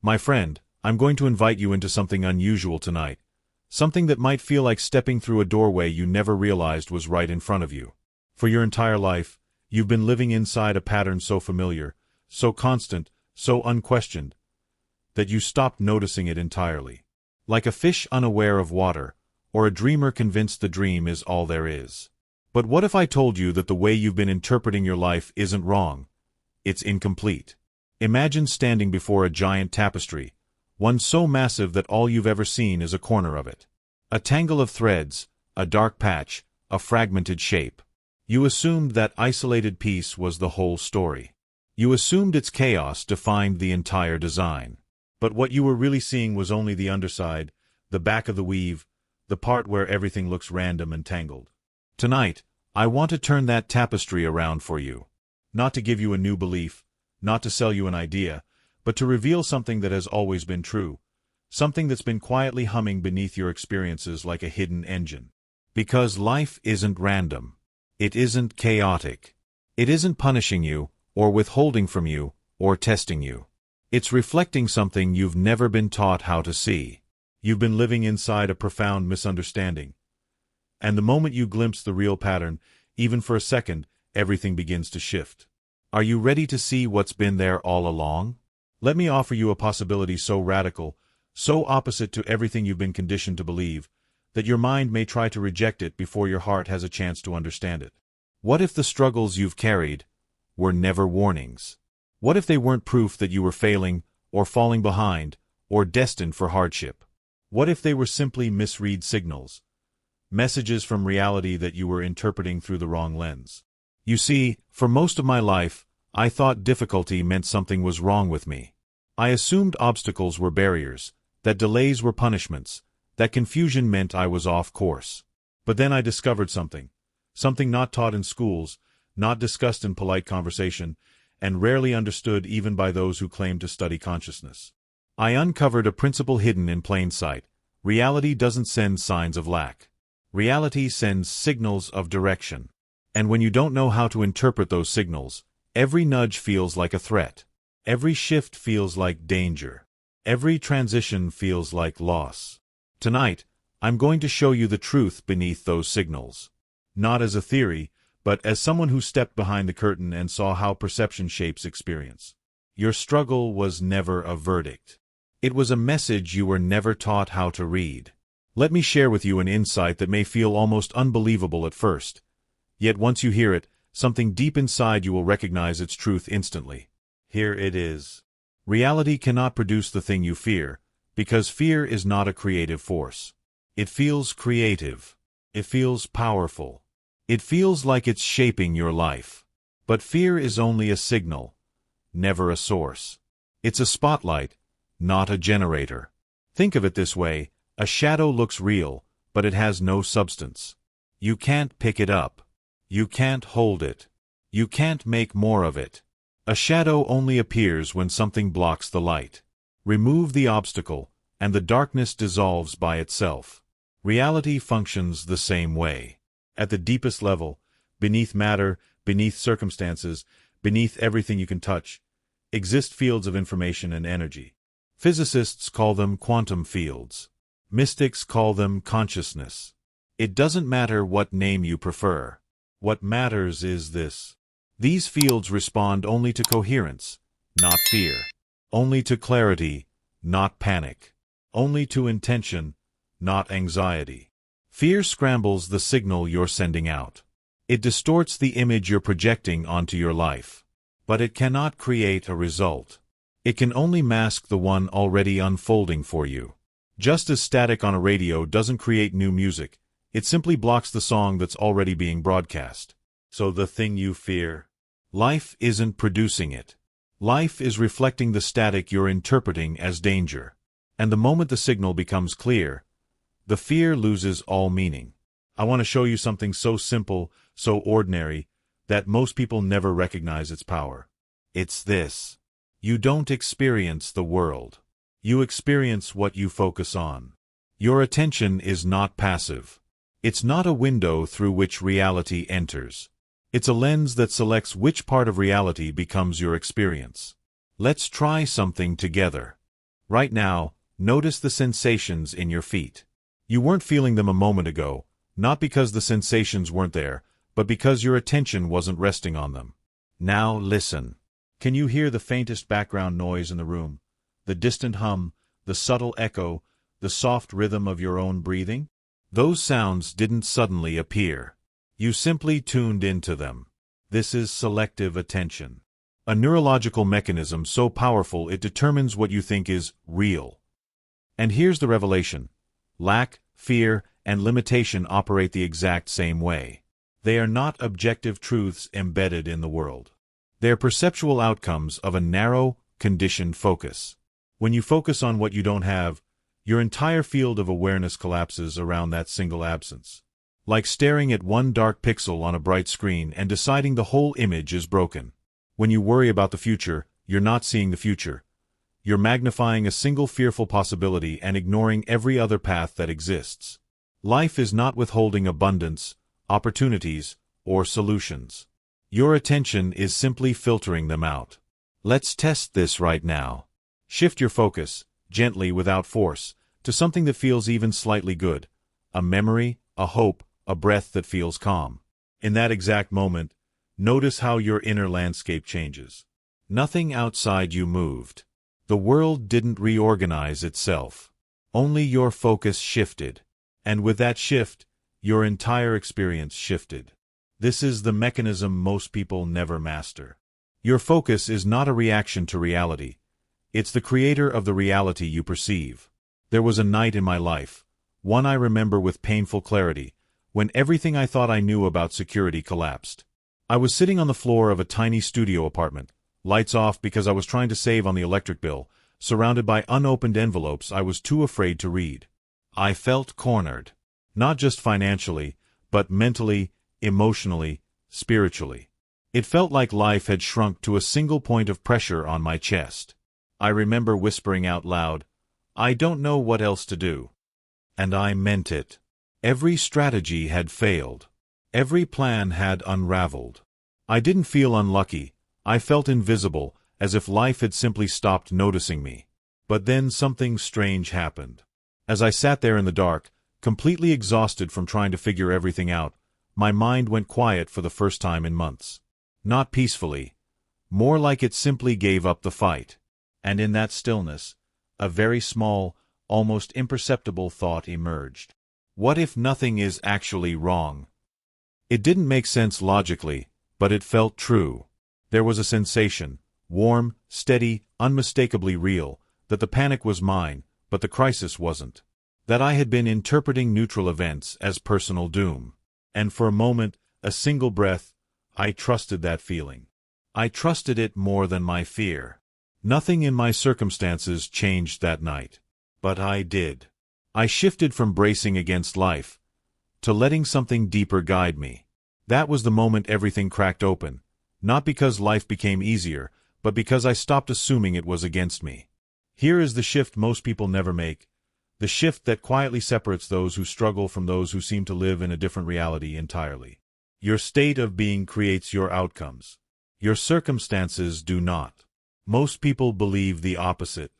My friend, I'm going to invite you into something unusual tonight. Something that might feel like stepping through a doorway you never realized was right in front of you. For your entire life, you've been living inside a pattern so familiar, so constant, so unquestioned, that you stopped noticing it entirely. Like a fish unaware of water, or a dreamer convinced the dream is all there is. But what if I told you that the way you've been interpreting your life isn't wrong? It's incomplete. Imagine standing before a giant tapestry, one so massive that all you've ever seen is a corner of it. A tangle of threads, a dark patch, a fragmented shape. You assumed that isolated piece was the whole story. You assumed its chaos defined the entire design. But what you were really seeing was only the underside, the back of the weave, the part where everything looks random and tangled. Tonight, I want to turn that tapestry around for you. Not to give you a new belief, not to sell you an idea, but to reveal something that has always been true, something that's been quietly humming beneath your experiences like a hidden engine. Because life isn't random. It isn't chaotic. It isn't punishing you, or withholding from you, or testing you. It's reflecting something you've never been taught how to see. You've been living inside a profound misunderstanding. And the moment you glimpse the real pattern, even for a second, everything begins to shift. Are you ready to see what's been there all along? Let me offer you a possibility so radical, so opposite to everything you've been conditioned to believe, that your mind may try to reject it before your heart has a chance to understand it. What if the struggles you've carried were never warnings? What if they weren't proof that you were failing, or falling behind, or destined for hardship? What if they were simply misread signals? Messages from reality that you were interpreting through the wrong lens. You see, for most of my life, I thought difficulty meant something was wrong with me. I assumed obstacles were barriers, that delays were punishments, that confusion meant I was off course. But then I discovered something not taught in schools, not discussed in polite conversation, and rarely understood even by those who claim to study consciousness. I uncovered a principle hidden in plain sight. Reality doesn't send signs of lack. Reality sends signals of direction. And when you don't know how to interpret those signals, every nudge feels like a threat. Every shift feels like danger. Every transition feels like loss. Tonight, I'm going to show you the truth beneath those signals. Not as a theory, but as someone who stepped behind the curtain and saw how perception shapes experience. Your struggle was never a verdict. It was a message you were never taught how to read. Let me share with you an insight that may feel almost unbelievable at first. Yet once you hear it, something deep inside you will recognize its truth instantly. Here it is. Reality cannot produce the thing you fear, because fear is not a creative force. It feels creative. It feels powerful. It feels like it's shaping your life. But fear is only a signal, never a source. It's a spotlight, not a generator. Think of it this way, a shadow looks real, but it has no substance. You can't pick it up. You can't hold it. You can't make more of it. A shadow only appears when something blocks the light. Remove the obstacle, and the darkness dissolves by itself. Reality functions the same way. At the deepest level, beneath matter, beneath circumstances, beneath everything you can touch, exist fields of information and energy. Physicists call them quantum fields. Mystics call them consciousness. It doesn't matter what name you prefer. What matters is this. These fields respond only to coherence, not fear. Only to clarity, not panic. Only to intention, not anxiety. Fear scrambles the signal you're sending out. It distorts the image you're projecting onto your life. But it cannot create a result. It can only mask the one already unfolding for you. Just as static on a radio doesn't create new music, it simply blocks the song that's already being broadcast. So the thing you fear, life isn't producing it. Life is reflecting the static you're interpreting as danger. And the moment the signal becomes clear, the fear loses all meaning. I want to show you something so simple, so ordinary, that most people never recognize its power. It's this. You don't experience the world. You experience what you focus on. Your attention is not passive. It's not a window through which reality enters. It's a lens that selects which part of reality becomes your experience. Let's try something together. Right now, notice the sensations in your feet. You weren't feeling them a moment ago, not because the sensations weren't there, but because your attention wasn't resting on them. Now listen. Can you hear the faintest background noise in the room? The distant hum, the subtle echo, the soft rhythm of your own breathing? Those sounds didn't suddenly appear. You simply tuned into them. This is selective attention. A neurological mechanism so powerful it determines what you think is real. And here's the revelation. Lack, fear, and limitation operate the exact same way. They are not objective truths embedded in the world. They're perceptual outcomes of a narrow, conditioned focus. When you focus on what you don't have, your entire field of awareness collapses around that single absence. Like staring at one dark pixel on a bright screen and deciding the whole image is broken. When you worry about the future, you're not seeing the future. You're magnifying a single fearful possibility and ignoring every other path that exists. Life is not withholding abundance, opportunities, or solutions. Your attention is simply filtering them out. Let's test this right now. Shift your focus, gently without force, to something that feels even slightly good. A memory, a hope, a breath that feels calm. In that exact moment, notice how your inner landscape changes. Nothing outside you moved. The world didn't reorganize itself. Only your focus shifted. And with that shift, your entire experience shifted. This is the mechanism most people never master. Your focus is not a reaction to reality. It's the creator of the reality you perceive. There was a night in my life, one I remember with painful clarity, when everything I thought I knew about security collapsed. I was sitting on the floor of a tiny studio apartment, lights off because I was trying to save on the electric bill, surrounded by unopened envelopes I was too afraid to read. I felt cornered. Not just financially, but mentally, emotionally, spiritually. It felt like life had shrunk to a single point of pressure on my chest. I remember whispering out loud, "I don't know what else to do." And I meant it. Every strategy had failed. Every plan had unraveled. I didn't feel unlucky. I felt invisible, as if life had simply stopped noticing me. But then something strange happened. As I sat there in the dark, completely exhausted from trying to figure everything out, my mind went quiet for the first time in months. Not peacefully. More like it simply gave up the fight. And in that stillness, a very small, almost imperceptible thought emerged. What if nothing is actually wrong? It didn't make sense logically, but it felt true. There was a sensation, warm, steady, unmistakably real, that the panic was mine, but the crisis wasn't. That I had been interpreting neutral events as personal doom. And for a moment, a single breath, I trusted that feeling. I trusted it more than my fear. Nothing in my circumstances changed that night. But I did. I shifted from bracing against life to letting something deeper guide me. That was the moment everything cracked open, not because life became easier, but because I stopped assuming it was against me. Here is the shift most people never make, the shift that quietly separates those who struggle from those who seem to live in a different reality entirely. Your state of being creates your outcomes. Your circumstances do not. Most people believe the opposite.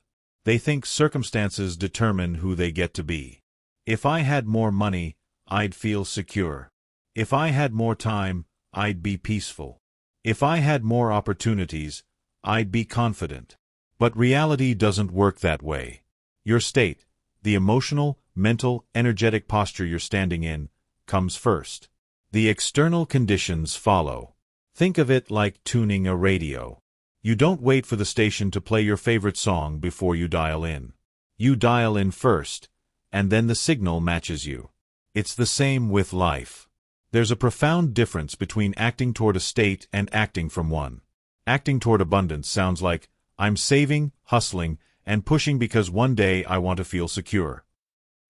They think circumstances determine who they get to be. If I had more money, I'd feel secure. If I had more time, I'd be peaceful. If I had more opportunities, I'd be confident. But reality doesn't work that way. Your state, the emotional, mental, energetic posture you're standing in, comes first. The external conditions follow. Think of it like tuning a radio. You don't wait for the station to play your favorite song before you dial in. You dial in first, and then the signal matches you. It's the same with life. There's a profound difference between acting toward a state and acting from one. Acting toward abundance sounds like, I'm saving, hustling, and pushing because one day I want to feel secure.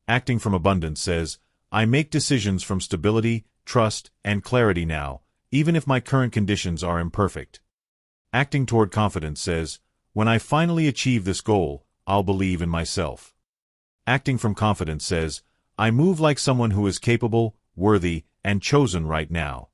Acting from abundance says, I make decisions from stability, trust, and clarity now, even if my current conditions are imperfect. Acting toward confidence says, when I finally achieve this goal, I'll believe in myself. Acting from confidence says, I move like someone who is capable, worthy, and chosen right now.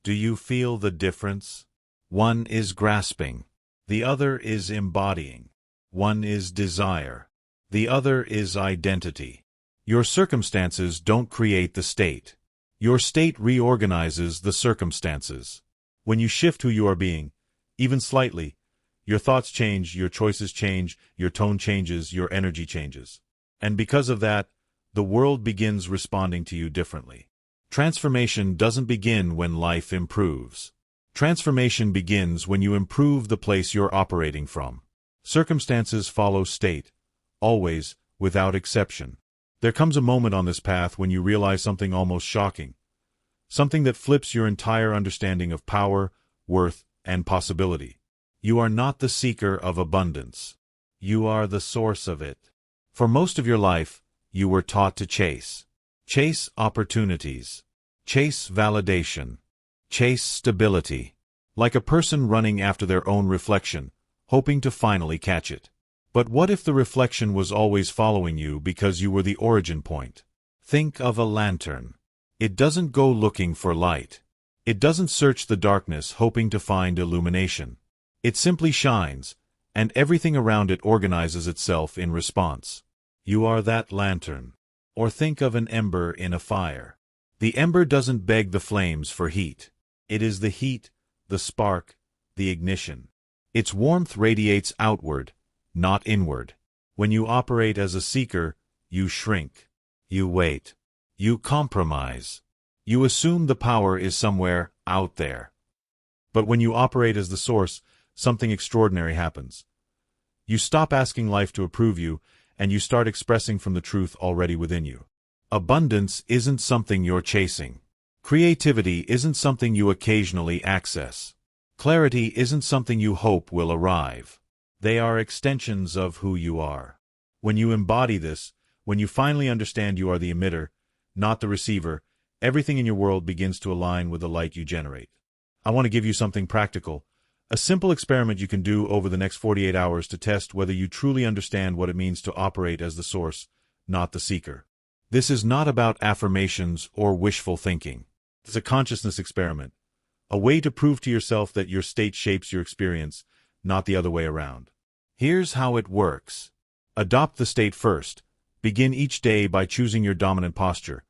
Do you feel the difference? One is grasping. The other is embodying. One is desire. The other is identity. Your circumstances don't create the state. Your state reorganizes the circumstances. When you shift who you are being, even slightly, your thoughts change, your choices change, your tone changes, your energy changes. And because of that, the world begins responding to you differently. Transformation doesn't begin when life improves. Transformation begins when you improve the place you're operating from. Circumstances follow state, always, without exception. There comes a moment on this path when you realize something almost shocking, something that flips your entire understanding of power, worth, and possibility. You are not the seeker of abundance. You are the source of it. For most of your life, you were taught to chase. Chase opportunities. Chase validation. Chase stability. Like a person running after their own reflection, hoping to finally catch it. But what if the reflection was always following you because you were the origin point? Think of a lantern. It doesn't go looking for light. It doesn't search the darkness hoping to find illumination. It simply shines, and everything around it organizes itself in response. You are that lantern. Or think of an ember in a fire. The ember doesn't beg the flames for heat. It is the heat, the spark, the ignition. Its warmth radiates outward, not inward. When you operate as a seeker, you shrink. You wait. You compromise. You assume the power is somewhere out there. But when you operate as the source, something extraordinary happens. You stop asking life to approve you, and you start expressing from the truth already within you. Abundance isn't something you're chasing. Creativity isn't something you occasionally access. Clarity isn't something you hope will arrive. They are extensions of who you are. When you embody this, when you finally understand you are the emitter, not the receiver, everything in your world begins to align with the light you generate. I want to give you something practical, a simple experiment you can do over the next 48 hours to test whether you truly understand what it means to operate as the source, not the seeker. This is not about affirmations or wishful thinking. It's a consciousness experiment, a way to prove to yourself that your state shapes your experience, not the other way around. Here's how it works. Adopt the state first. Begin each day by choosing your dominant posture: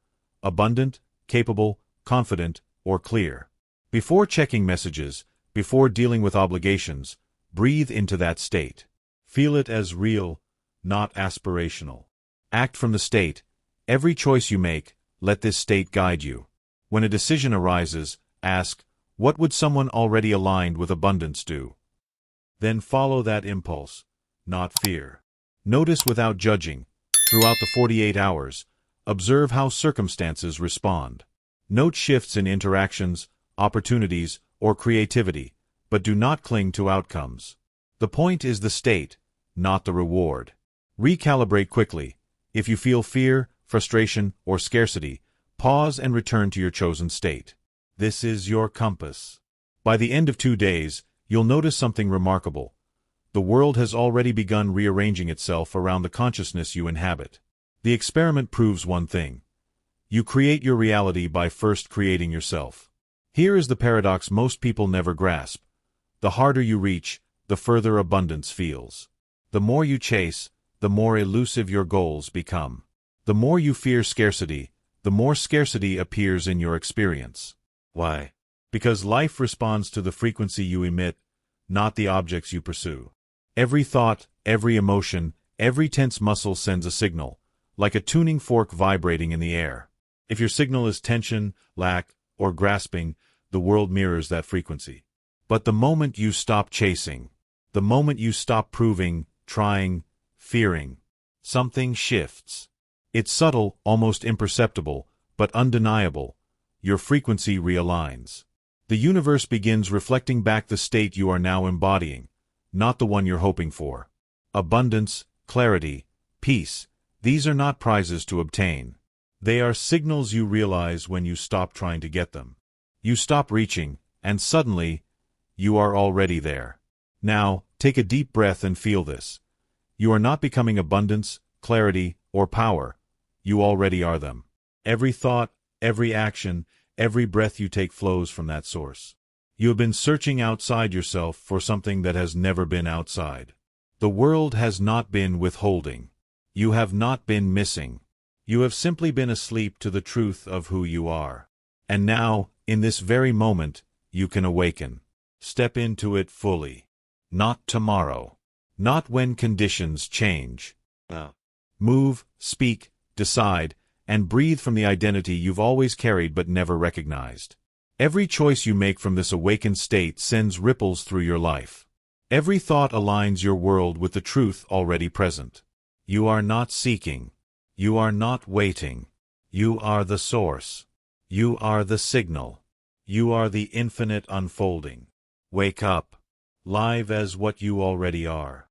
abundant, capable, confident, or clear. Before checking messages, before dealing with obligations, breathe into that state. Feel it as real, not aspirational. Act from the state. Every choice you make, let this state guide you. When a decision arises, ask, what would someone already aligned with abundance do? Then follow that impulse, not fear. Notice without judging. Throughout the 48 hours, observe how circumstances respond. Note shifts in interactions, opportunities, or creativity, but do not cling to outcomes. The point is the state, not the reward. Recalibrate quickly. If you feel fear, frustration, or scarcity, pause and return to your chosen state. This is your compass. By the end of 2 days, you'll notice something remarkable. The world has already begun rearranging itself around the consciousness you inhabit. The experiment proves one thing. You create your reality by first creating yourself. Here is the paradox most people never grasp. The harder you reach, the further abundance feels. The more you chase, the more elusive your goals become. The more you fear scarcity, the more scarcity appears in your experience. Why? Because life responds to the frequency you emit, not the objects you pursue. Every thought, every emotion, every tense muscle sends a signal, like a tuning fork vibrating in the air. If your signal is tension, lack, or grasping, the world mirrors that frequency. But the moment you stop chasing, the moment you stop proving, trying, fearing, something shifts. It's subtle, almost imperceptible, but undeniable. Your frequency realigns. The universe begins reflecting back the state you are now embodying, not the one you're hoping for. Abundance, clarity, peace, these are not prizes to obtain. They are signals you realize when you stop trying to get them. You stop reaching, and suddenly, you are already there. Now, take a deep breath and feel this. You are not becoming abundance, clarity, or power. You already are them. Every thought, every action, every breath you take flows from that source. You have been searching outside yourself for something that has never been outside. The world has not been withholding. You have not been missing. You have simply been asleep to the truth of who you are. And now, in this very moment, you can awaken. Step into it fully. Not tomorrow. Not when conditions change. Move, speak, decide, and breathe from the identity you've always carried but never recognized. Every choice you make from this awakened state sends ripples through your life. Every thought aligns your world with the truth already present. You are not seeking. You are not waiting. You are the source. You are the signal. You are the infinite unfolding. Wake up, live as what you already are.